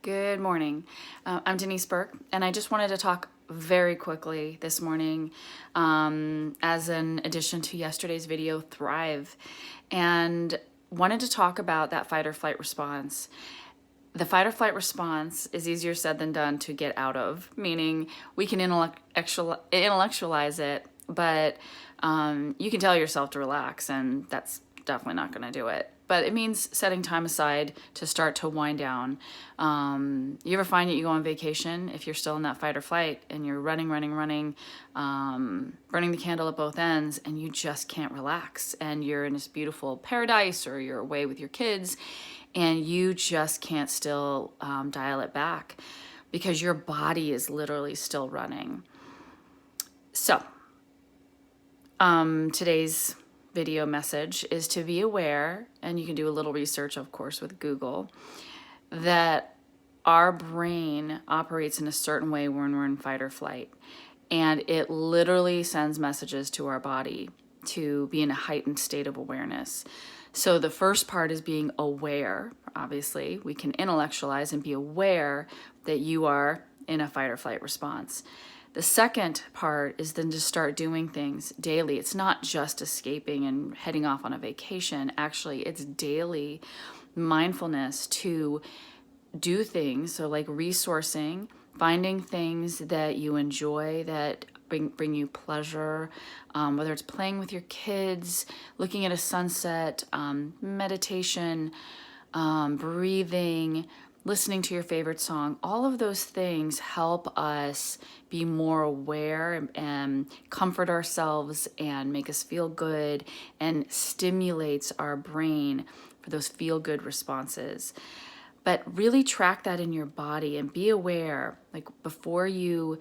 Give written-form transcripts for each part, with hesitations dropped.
Good morning. I'm Denise Burke, and I just wanted to talk very quickly this morning as an addition to yesterday's video, Thrive, and wanted to talk about that fight or flight response. The fight or flight response is easier said than done to get out of, meaning we can intellectualize it, but you can tell yourself to relax, and that's definitely not going to do it. But it means setting time aside to start to wind down. You ever find that you go on vacation, if you're still in that fight or flight and you're running, burning the candle at both ends, and you just can't relax, and you're in this beautiful paradise or you're away with your kids and you just can't still dial it back because your body is literally still running. So today's video message is to be aware, and you can do a little research, of course, with Google, that our brain operates in a certain way when we're in fight or flight. And it literally sends messages to our body to be in a heightened state of awareness. So the first part is being aware. Obviously, we can intellectualize and be aware that you are in a fight or flight response. The second part is then to start doing things daily. It's not just escaping and heading off on a vacation. Actually, it's daily mindfulness to do things. So like resourcing, finding things that you enjoy, that bring you pleasure, whether it's playing with your kids, looking at a sunset, meditation, breathing, listening to your favorite song. All of those things help us be more aware and comfort ourselves and make us feel good and stimulates our brain for those feel-good responses. But really track that in your body and be aware, like before you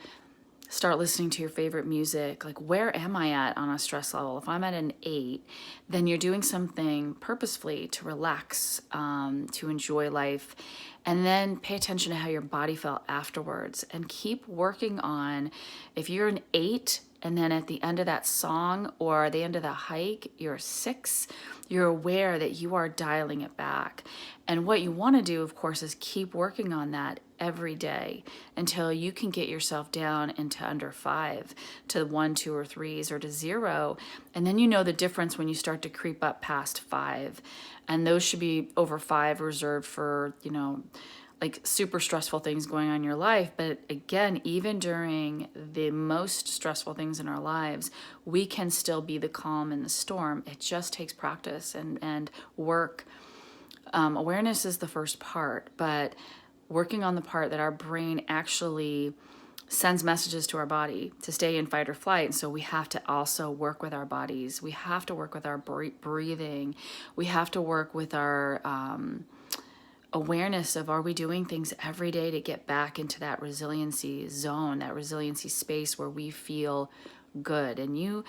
start listening to your favorite music, like where am I at on a stress level? If I'm at an 8, then you're doing something purposefully to relax, to enjoy life, and then pay attention to how your body felt afterwards and keep working on, if you're an 8 and then at the end of that song or the end of the hike, you're a 6, you're aware that you are dialing it back. And what you want to do, of course, is keep working on that every day until you can get yourself down into under 5 to 1, 2, or 3s or to 0. And then you know the difference when you start to creep up past 5. And those should be over 5 reserved for, like super stressful things going on in your life. But again, even during the most stressful things in our lives, we can still be the calm in the storm. It just takes practice and work. Awareness is the first part, but working on the part that our brain actually sends messages to our body to stay in fight or flight. And so we have to also work with our bodies. We have to work with our breathing. We have to work with our awareness of, are we doing things every day to get back into that resiliency zone, that resiliency space where we feel good. And you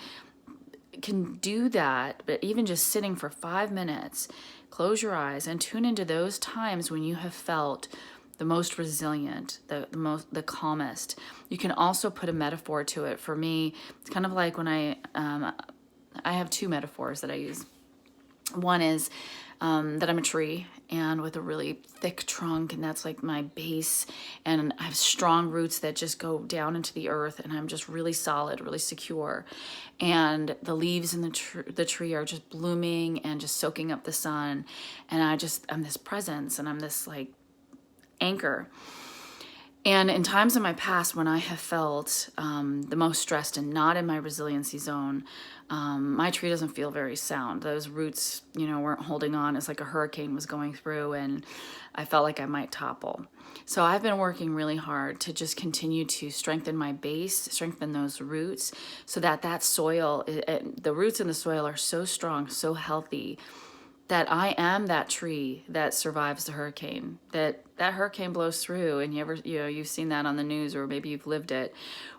can do that, but even just sitting for 5 minutes, close your eyes and tune into those times when you have felt the most resilient, the calmest. You can also put a metaphor to it. For me, it's kind of like when I have 2 metaphors that I use. One is that I'm a tree and with a really thick trunk, and that's like my base, and I have strong roots that just go down into the earth, and I'm just really solid, really secure. And the leaves in the tree are just blooming and just soaking up the sun, and I'm this presence, and I'm this like anchor. And in times in my past when I have felt the most stressed and not in my resiliency zone, my tree doesn't feel very sound. Those roots, weren't holding on. It's like a hurricane was going through and I felt like I might topple. So I've been working really hard to just continue to strengthen my base, strengthen those roots so that soil, the roots in the soil are so strong, so healthy, that I am that tree that survives the hurricane, that hurricane blows through, and you've seen that on the news, or maybe you've lived it,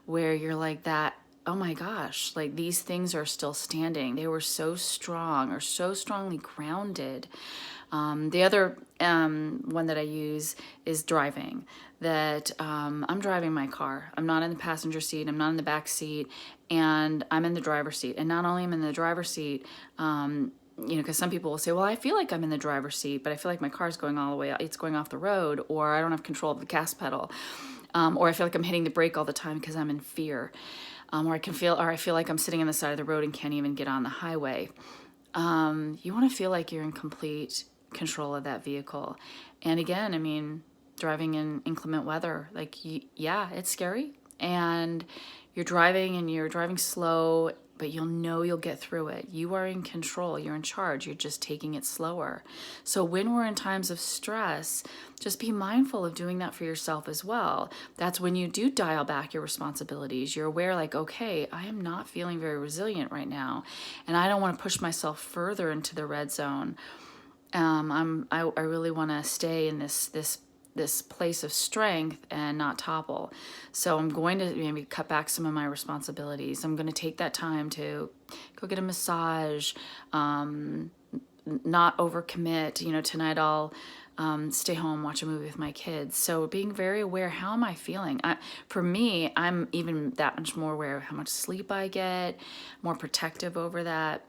where you're like that, oh my gosh, like these things are still standing. They were so strong or so strongly grounded. The other one that I use is driving, that I'm driving my car. I'm not in the passenger seat, I'm not in the back seat, and I'm in the driver's seat. And not only am I in the driver's seat, because some people will say, well, I feel like I'm in the driver's seat, but I feel like my car's going all the way, it's going off the road, or I don't have control of the gas pedal, or I feel like I'm hitting the brake all the time because I'm in fear, or I feel like I'm sitting on the side of the road and can't even get on the highway. You want to feel like you're in complete control of that vehicle. And again, I mean, driving in inclement weather, like, yeah, it's scary. And you're driving slow, but you'll get through it. You are in control. You're in charge. You're just taking it slower. So when we're in times of stress, just be mindful of doing that for yourself as well. That's when you do dial back your responsibilities. You're aware, like, okay, I am not feeling very resilient right now, and I don't want to push myself further into the red zone. I really want to stay in this place of strength and not topple. So I'm going to maybe cut back some of my responsibilities. I'm going to take that time to go get a massage, not overcommit. Tonight I'll stay home, watch a movie with my kids. So being very aware, how am I feeling? For me, I'm even that much more aware of how much sleep I get, more protective over that,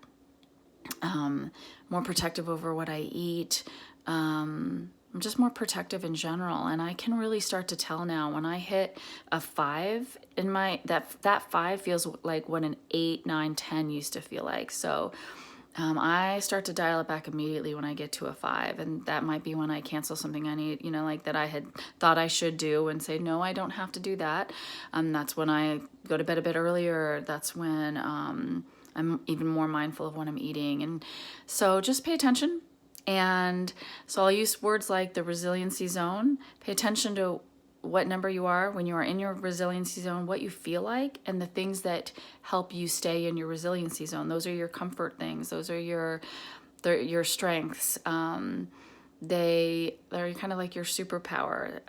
more protective over what I eat. I'm just more protective in general, and I can really start to tell now when I hit a 5 in that 5 feels like what an 8, 9, 10 used to feel like. So I start to dial it back immediately when I get to a 5, and that might be when I cancel something I need, like that I had thought I should do, and say, no, I don't have to do that. That's when I go to bed a bit earlier. That's when I'm even more mindful of what I'm eating. And so just pay attention. And so I'll use words like the resiliency zone. Pay attention to what number you are when you are in your resiliency zone, what you feel like, and the things that help you stay in your resiliency zone. Those are your comfort things. Those are your strengths. They're kind of like your superpower.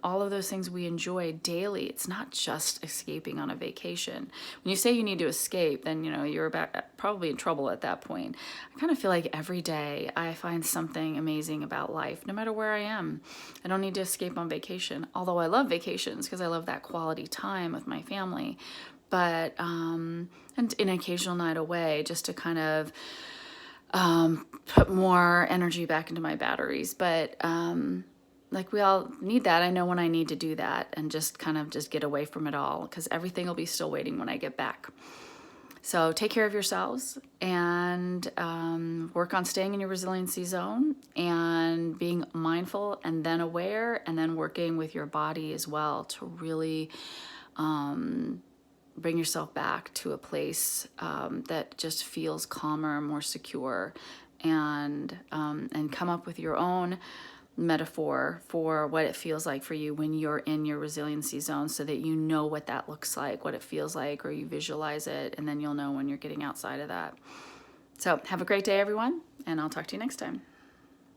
All of those things we enjoy daily. It's not just escaping on a vacation. When you say you need to escape, then you're probably in trouble at that point. I kind of feel like every day I find something amazing about life, no matter where I am. I don't need to escape on vacation, although I love vacations because I love that quality time with my family. But and an occasional night away, just to kind of put more energy back into my batteries. But like, we all need that. I know when I need to do that and just kind of just get away from it all, because everything will be still waiting when I get back. So take care of yourselves and work on staying in your resiliency zone and being mindful and then aware, and then working with your body as well to really bring yourself back to a place that just feels calmer, more secure, and come up with your own metaphor for what it feels like for you when you're in your resiliency zone, so that you know what that looks like, what it feels like, or you visualize it, and then you'll know when you're getting outside of that. So have a great day, everyone, and I'll talk to you next time.